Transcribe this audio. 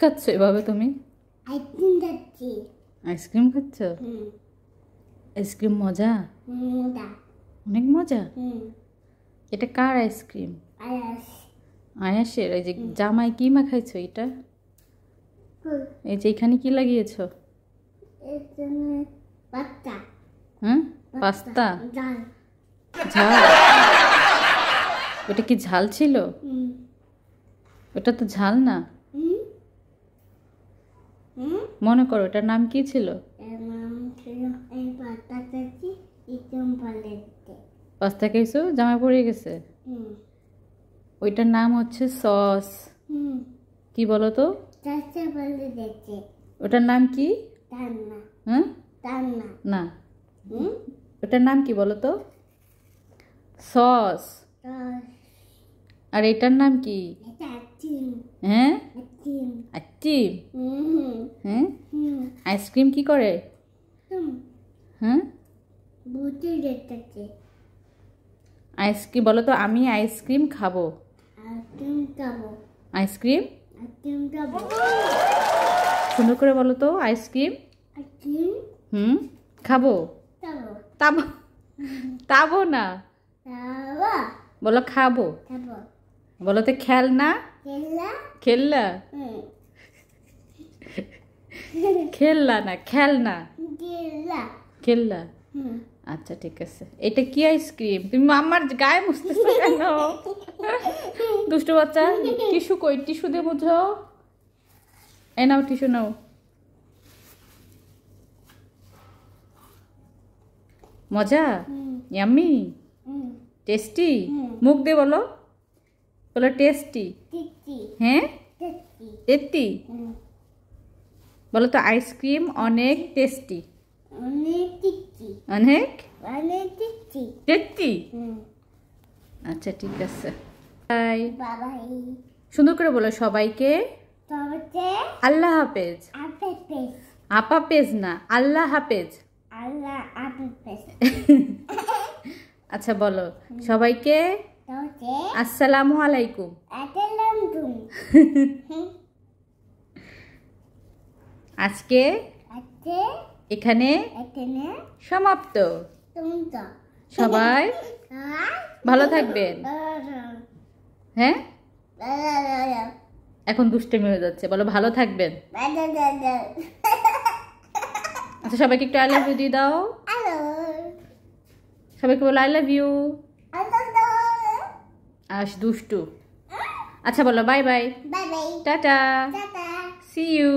খাচ্ছ এভাবে তুমি? আইসক্রিম খাচ্ছি। আইসক্রিম খাচ্ছ? আইসক্রিম মজা? মজা। অনেক মজা। এটা কার আইসক্রিম? আয়াস। আয়াসের। এই যে জামাই কি মাখাইছো এটা? এই যে এখানে কি লাগিয়েছো? এখানে পাস্তা। হ্যাঁ, পাস্তা। ঝাল। ঝাল? ওটা কি ঝাল ছিল? ওটা তো ঝাল না। মনে করো ওটার নাম কি ছিল? পাস্তা খাইছো, জামাই পড়ে গেছে। ওইটার নাম হচ্ছে সস। কি বলো তো? ওটার নাম কি? হ্যাঁ না, ওটার নাম কি বলো তো? সস। আর এটার নাম কি? হ্যাঁ, আইসক্রিম। হ্যাঁ, আইসক্রিম কি করে? হ্যাঁ, আইসক্রিম বলো তো। আমি আইসক্রিম খাবো। আইসক্রিম সুন্দর করে বলো তো। আইসক্রিম খাবো। তাবো তাবো না, বলো খাবো। বলো তো খেলনা। খেলনা খেলনা না, খেলনা। খেলনা। আচ্ছা ঠিক আছে। এটা কি আইসক্রিম? তুমি আমার গায়ে মুছতেছো কেন? দুষ্টু বাচ্চা। টিস্যু কই? টিস্যু দিয়ে মুছো। এই নাও টিস্যু নাও। মজা? ইয়াম্মি? টেস্টি? মুখ দিয়ে বলো। বলো টেস্টি। হ্যাঁ, টেস্টি। বলো তো আইসক্রিম অনেক টেস্টি। অনেক টেস্টি। আচ্ছা ঠিক আছে। বাই। সুন্দর করে বলো সবাইকে। আল্লাহ হাফেজ। আপা পেজ না, আল্লাহ হাফেজ। আচ্ছা বলো সবাইকে আসসালামু আলাইকুম। আজকে এখানে সমাপ্ত। সবাই ভালো থাকবেন। হ্যাঁ, এখন দুষ্টামি হয়ে যাচ্ছে। বলো ভালো থাকবেন। আচ্ছা সবাইকে একটু আই লাভ ইউ দিয়ে দাও। সবাইকে বলো আই লাভ ইউ। আস দুষ্টু। আচ্ছা বলো bye bye. Tata. See you.